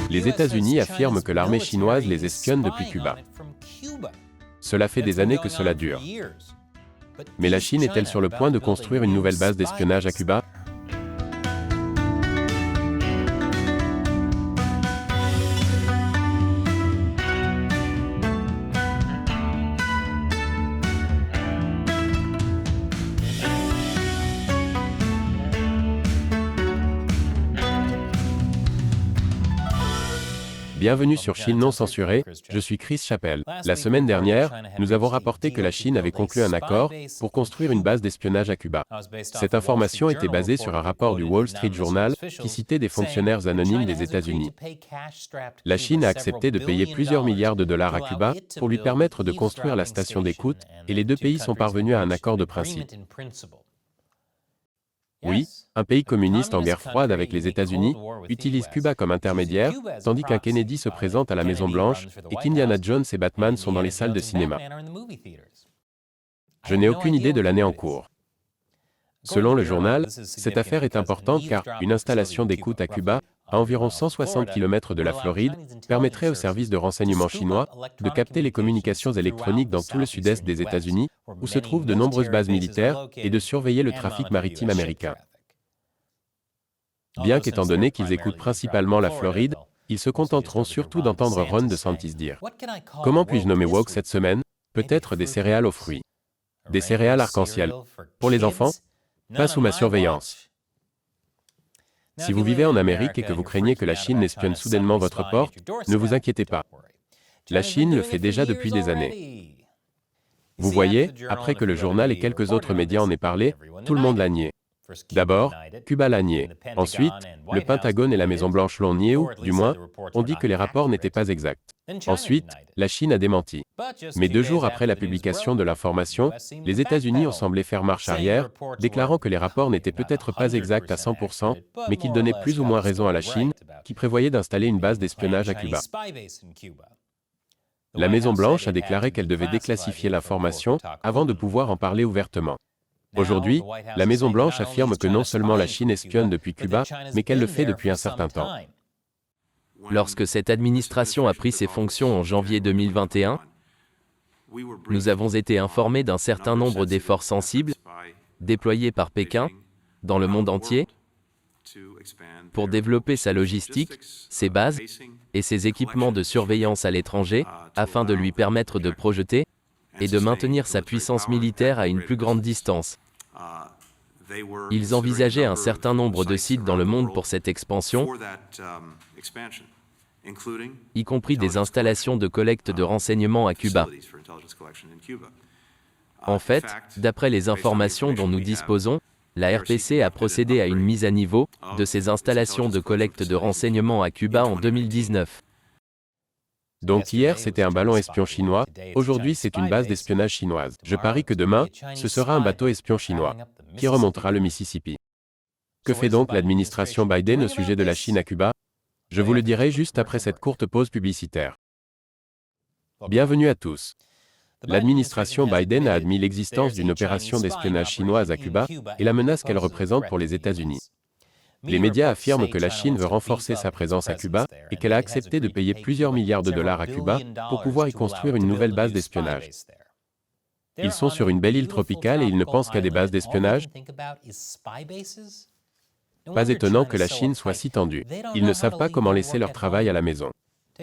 Les États-Unis affirment que l'armée chinoise les espionne depuis Cuba. Cela fait des années que cela dure. Mais la Chine est-elle sur le point de construire une nouvelle base d'espionnage à Cuba? Bienvenue sur Chine non censurée, je suis Chris Chappell. La semaine dernière, nous avons rapporté que la Chine avait conclu un accord pour construire une base d'espionnage à Cuba. Cette information était basée sur un rapport du Wall Street Journal qui citait des fonctionnaires anonymes des États-Unis. La Chine a accepté de payer plusieurs milliards de dollars à Cuba pour lui permettre de construire la station d'écoute, et les deux pays sont parvenus à un accord de principe. Oui, un pays communiste en guerre froide avec les États-Unis utilise Cuba comme intermédiaire, tandis qu'un Kennedy se présente à la Maison-Blanche et qu'Indiana Jones et Batman sont dans les salles de cinéma. Je n'ai aucune idée de l'année en cours. Selon le journal, cette affaire est importante car une installation d'écoute à Cuba, à environ 160 km de la Floride, permettrait aux services de renseignement chinois de capter les communications électroniques dans tout le sud-est des États-Unis, où se trouvent de nombreuses bases militaires, et de surveiller le trafic maritime américain. Bien qu'étant donné qu'ils écoutent principalement la Floride, ils se contenteront surtout d'entendre Ron DeSantis dire « Comment puis-je nommer woke cette semaine? Peut-être des céréales aux fruits. Des céréales arc-en-ciel. Pour les enfants? Pas sous ma surveillance. » Si vous vivez en Amérique et que vous craignez que la Chine espionne soudainement votre porte, ne vous inquiétez pas. La Chine le fait déjà depuis des années. Vous voyez, après que le journal et quelques autres médias en aient parlé, tout le monde l'a nié. D'abord, Cuba l'a nié. Ensuite, le Pentagone et la Maison-Blanche l'ont nié ou, du moins, ont dit que les rapports n'étaient pas exacts. Ensuite, la Chine a démenti. Mais 2 jours après la publication de l'information, les États-Unis ont semblé faire marche arrière, déclarant que les rapports n'étaient peut-être pas exacts à 100%, mais qu'ils donnaient plus ou moins raison à la Chine, qui prévoyait d'installer une base d'espionnage à Cuba. La Maison-Blanche a déclaré qu'elle devait déclassifier l'information avant de pouvoir en parler ouvertement. Aujourd'hui, la Maison-Blanche affirme que non seulement la Chine espionne depuis Cuba, mais qu'elle le fait depuis un certain temps. Lorsque cette administration a pris ses fonctions en janvier 2021, nous avons été informés d'un certain nombre d'efforts sensibles, déployés par Pékin, dans le monde entier, pour développer sa logistique, ses bases, et ses équipements de surveillance à l'étranger, afin de lui permettre de projeter et de maintenir sa puissance militaire à une plus grande distance. Ils envisageaient un certain nombre de sites dans le monde pour cette expansion, y compris des installations de collecte de renseignements à Cuba. En fait, d'après les informations dont nous disposons, la RPC a procédé à une mise à niveau de ces installations de collecte de renseignements à Cuba en 2019. Donc hier c'était un ballon espion chinois, aujourd'hui c'est une base d'espionnage chinoise. Je parie que demain, ce sera un bateau espion chinois, qui remontera le Mississippi. Que fait donc l'administration Biden au sujet de la Chine à Cuba? Je vous le dirai juste après cette courte pause publicitaire. Bienvenue à tous. L'administration Biden a admis l'existence d'une opération d'espionnage chinoise à Cuba et la menace qu'elle représente pour les États-Unis. Les médias affirment que la Chine veut renforcer sa présence à Cuba et qu'elle a accepté de payer plusieurs milliards de dollars à Cuba pour pouvoir y construire une nouvelle base d'espionnage. Ils sont sur une belle île tropicale et ils ne pensent qu'à des bases d'espionnage? Pas étonnant que la Chine soit si tendue. Ils ne savent pas comment laisser leur travail à la maison.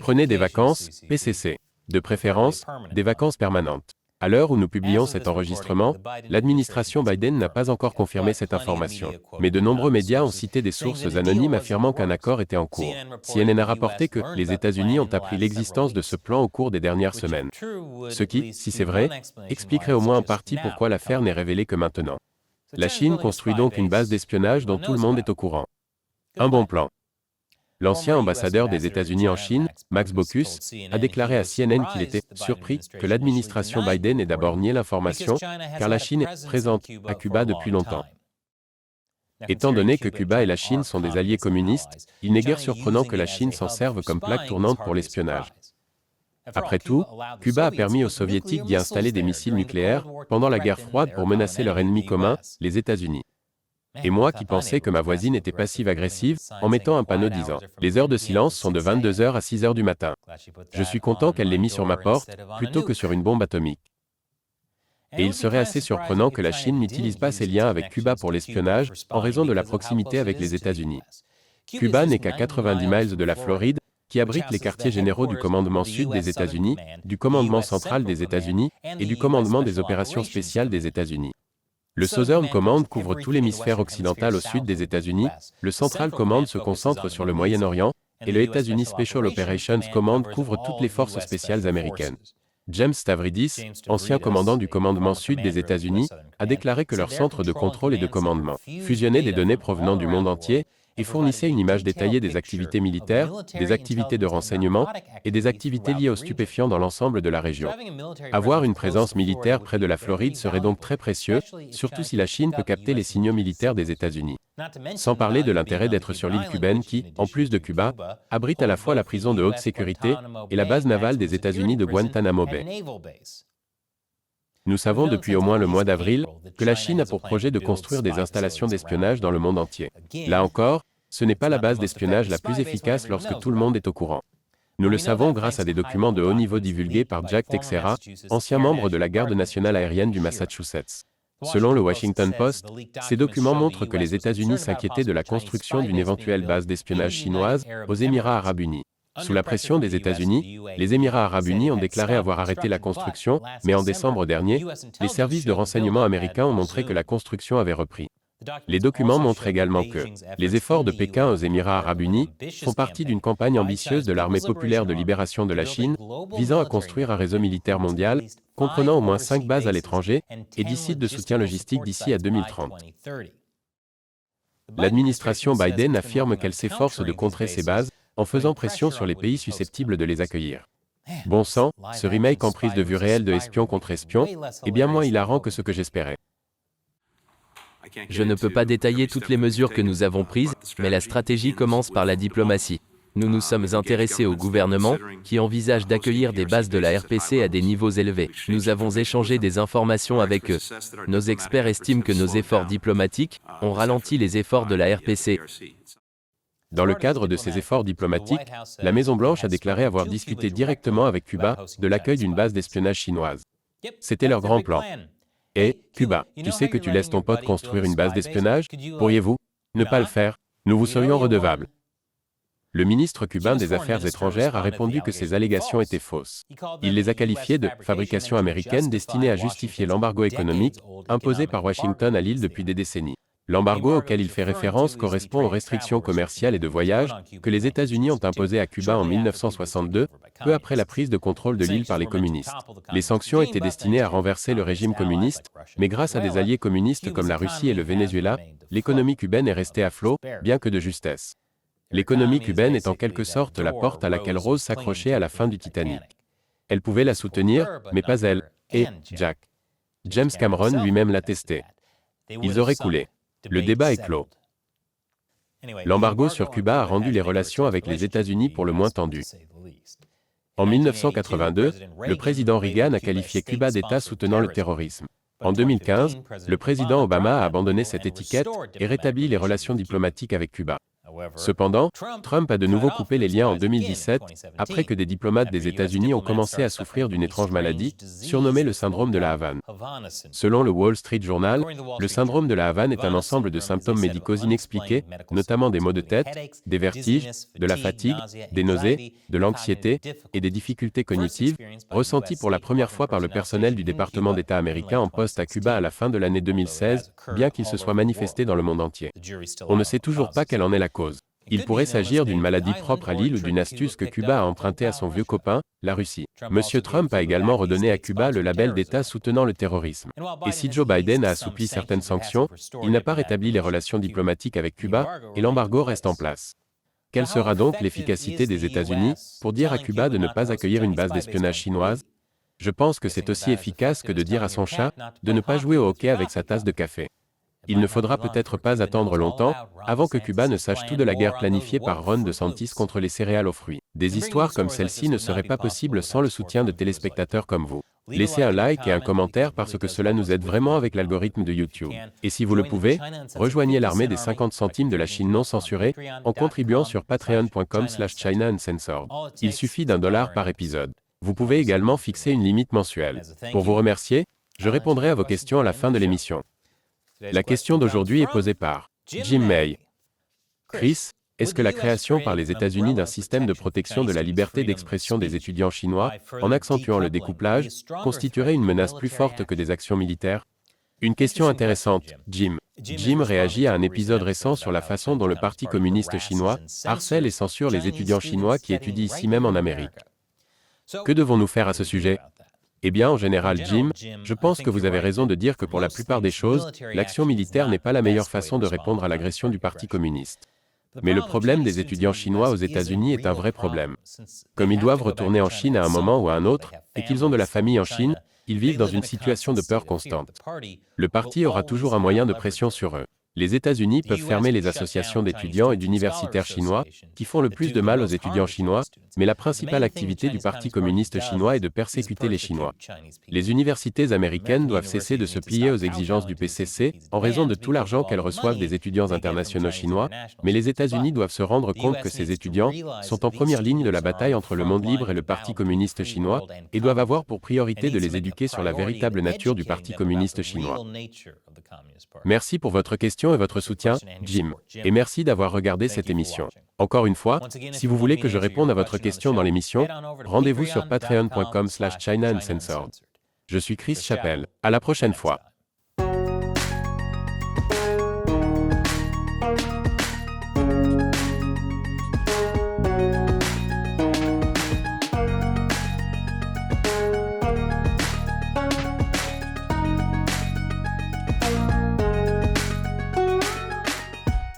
Prenez des vacances, PCC. De préférence, des vacances permanentes. À l'heure où nous publions cet enregistrement, l'administration Biden n'a pas encore confirmé cette information. Mais de nombreux médias ont cité des sources anonymes affirmant qu'un accord était en cours. CNN a rapporté que les États-Unis ont appris l'existence de ce plan au cours des dernières semaines. Ce qui, si c'est vrai, expliquerait au moins en partie pourquoi l'affaire n'est révélée que maintenant. La Chine construit donc une base d'espionnage dont tout le monde est au courant. Un bon plan. L'ancien ambassadeur des États-Unis en Chine, Max Baucus, a déclaré à CNN qu'il était surpris que l'administration Biden ait d'abord nié l'information, car la Chine est présente à Cuba depuis longtemps. Étant donné que Cuba et la Chine sont des alliés communistes, il n'est guère surprenant que la Chine s'en serve comme plaque tournante pour l'espionnage. Après tout, Cuba a permis aux Soviétiques d'y installer des missiles nucléaires pendant la guerre froide pour menacer leur ennemi commun, les États-Unis. Et moi qui pensais que ma voisine était passive-agressive, en mettant un panneau disant « Les heures de silence sont de 22 heures à 6 heures du matin ». Je suis content qu'elle l'ait mis sur ma porte, plutôt que sur une bombe atomique. Et il serait assez surprenant que la Chine n'utilise pas ses liens avec Cuba pour l'espionnage, en raison de la proximité avec les États-Unis. Cuba n'est qu'à 90 miles de la Floride, qui abrite les quartiers généraux du commandement sud des États-Unis, du commandement central des États-Unis et du commandement des opérations spéciales des États-Unis. Le Southern Command couvre tout l'hémisphère occidental au sud des États-Unis, le Central Command se concentre sur le Moyen-Orient, et le États-Unis Special Operations Command couvre toutes les forces spéciales américaines. James Stavridis, ancien commandant du commandement sud des États-Unis, a déclaré que leur centre de contrôle et de commandement fusionnait des données provenant du monde entier et fournissait une image détaillée des activités militaires, des activités de renseignement et des activités liées aux stupéfiants dans l'ensemble de la région. Avoir une présence militaire près de la Floride serait donc très précieux, surtout si la Chine peut capter les signaux militaires des États-Unis. Sans parler de l'intérêt d'être sur l'île cubaine qui, en plus de Cuba, abrite à la fois la prison de haute sécurité et la base navale des États-Unis de Guantanamo Bay. Nous savons depuis au moins le mois d'avril que la Chine a pour projet de construire des installations d'espionnage dans le monde entier. Là encore, ce n'est pas la base d'espionnage la plus efficace lorsque tout le monde est au courant. Nous le savons grâce à des documents de haut niveau divulgués par Jack Teixeira, ancien membre de la Garde nationale aérienne du Massachusetts. Selon le Washington Post, ces documents montrent que les États-Unis s'inquiétaient de la construction d'une éventuelle base d'espionnage chinoise aux Émirats arabes unis. Sous la pression des États-Unis, les Émirats arabes unis ont déclaré avoir arrêté la construction, mais en décembre dernier, les services de renseignement américains ont montré que la construction avait repris. Les documents montrent également que les efforts de Pékin aux Émirats arabes unis font partie d'une campagne ambitieuse de l'Armée populaire de libération de la Chine, visant à construire un réseau militaire mondial, comprenant au moins 5 bases à l'étranger et 10 sites de soutien logistique d'ici à 2030. L'administration Biden affirme qu'elle s'efforce de contrer ces bases, en faisant pression sur les pays susceptibles de les accueillir. Bon sang, ce remake en prise de vue réelle de espion contre espion est bien moins hilarant que ce que j'espérais. Je ne peux pas détailler toutes les mesures que nous avons prises, mais la stratégie commence par la diplomatie. Nous nous sommes intéressés au gouvernement, qui envisage d'accueillir des bases de la RPC à des niveaux élevés. Nous avons échangé des informations avec eux. Nos experts estiment que nos efforts diplomatiques ont ralenti les efforts de la RPC. Dans le cadre de ces efforts diplomatiques, la Maison-Blanche a déclaré avoir discuté directement avec Cuba de l'accueil d'une base d'espionnage chinoise. C'était leur grand plan. Et, Cuba, tu sais que tu laisses ton pote construire une base d'espionnage? Pourriez-vous ne pas le faire? Nous vous serions redevables. Le ministre cubain des Affaires étrangères a répondu que ces allégations étaient fausses. Il les a qualifiées de « fabrication américaine destinée à justifier l'embargo économique imposé par Washington à l'île depuis des décennies ». L'embargo auquel il fait référence correspond aux restrictions commerciales et de voyage que les États-Unis ont imposées à Cuba en 1962, peu après la prise de contrôle de l'île par les communistes. Les sanctions étaient destinées à renverser le régime communiste, mais grâce à des alliés communistes comme la Russie et le Venezuela, l'économie cubaine est restée à flot, bien que de justesse. L'économie cubaine est en quelque sorte la porte à laquelle Rose s'accrochait à la fin du Titanic. Elle pouvait la soutenir, mais pas elle, et Jack. James Cameron lui-même l'a testé. Ils auraient coulé. Le débat est clos. L'embargo sur Cuba a rendu les relations avec les États-Unis pour le moins tendues. En 1982, le président Reagan a qualifié Cuba d'État soutenant le terrorisme. En 2015, le président Obama a abandonné cette étiquette et rétabli les relations diplomatiques avec Cuba. Cependant, Trump a de nouveau coupé les liens en 2017, après que des diplomates des États-Unis ont commencé à souffrir d'une étrange maladie, surnommée le syndrome de la Havane. Selon le Wall Street Journal, le syndrome de la Havane est un ensemble de symptômes médicaux inexpliqués, notamment des maux de tête, des vertiges, de la fatigue, des nausées, de l'anxiété et des difficultés cognitives, ressentis pour la première fois par le personnel du département d'État américain en poste à Cuba à la fin de l'année 2016, bien qu'il se soit manifesté dans le monde entier. On ne sait toujours pas quelle en est la cause. Il pourrait s'agir d'une maladie propre à l'île ou d'une astuce que Cuba a empruntée à son vieux copain, la Russie. Monsieur Trump a également redonné à Cuba le label d'État soutenant le terrorisme. Et si Joe Biden a assoupli certaines sanctions, il n'a pas rétabli les relations diplomatiques avec Cuba, et l'embargo reste en place. Quelle sera donc l'efficacité des États-Unis pour dire à Cuba de ne pas accueillir une base d'espionnage chinoise? Je pense que c'est aussi efficace que de dire à son chat de ne pas jouer au hockey avec sa tasse de café. Il ne faudra peut-être pas attendre longtemps avant que Cuba ne sache tout de la guerre planifiée par Ron DeSantis contre les céréales aux fruits. Des histoires comme celle-ci ne seraient pas possibles sans le soutien de téléspectateurs comme vous. Laissez un like et un commentaire parce que cela nous aide vraiment avec l'algorithme de YouTube. Et si vous le pouvez, rejoignez l'armée des 50 centimes de la Chine non censurée en contribuant sur patreon.com/China Uncensored. Il suffit $1 par épisode. Vous pouvez également fixer une limite mensuelle. Pour vous remercier, je répondrai à vos questions à la fin de l'émission. La question d'aujourd'hui est posée par Jim May. Chris, est-ce que la création par les États-Unis d'un système de protection de la liberté d'expression des étudiants chinois, en accentuant le découplage, constituerait une menace plus forte que des actions militaires? Une question intéressante, Jim. Jim réagit à un épisode récent sur la façon dont le Parti communiste chinois harcèle et censure les étudiants chinois qui étudient ici même en Amérique. Que devons-nous faire à ce sujet? Eh bien, en général, Jim, je pense que vous avez raison de dire que pour la plupart des choses, l'action militaire n'est pas la meilleure façon de répondre à l'agression du Parti communiste. Mais le problème des étudiants chinois aux États-Unis est un vrai problème. Comme ils doivent retourner en Chine à un moment ou à un autre, et qu'ils ont de la famille en Chine, ils vivent dans une situation de peur constante. Le parti aura toujours un moyen de pression sur eux. Les États-Unis peuvent fermer les associations d'étudiants et d'universitaires chinois, qui font le plus de mal aux étudiants chinois, mais la principale activité du Parti communiste chinois est de persécuter les Chinois. Les universités américaines doivent cesser de se plier aux exigences du PCC, en raison de tout l'argent qu'elles reçoivent des étudiants internationaux chinois, mais les États-Unis doivent se rendre compte que ces étudiants sont en première ligne de la bataille entre le monde libre et le Parti communiste chinois, et doivent avoir pour priorité de les éduquer sur la véritable nature du Parti communiste chinois. Merci pour votre question et votre soutien, Jim. Et merci d'avoir regardé cette émission. Encore une fois, si vous voulez que je réponde à votre question dans l'émission, rendez-vous sur patreon.com/China Uncensored. Je suis Chris Chappell. À la prochaine fois.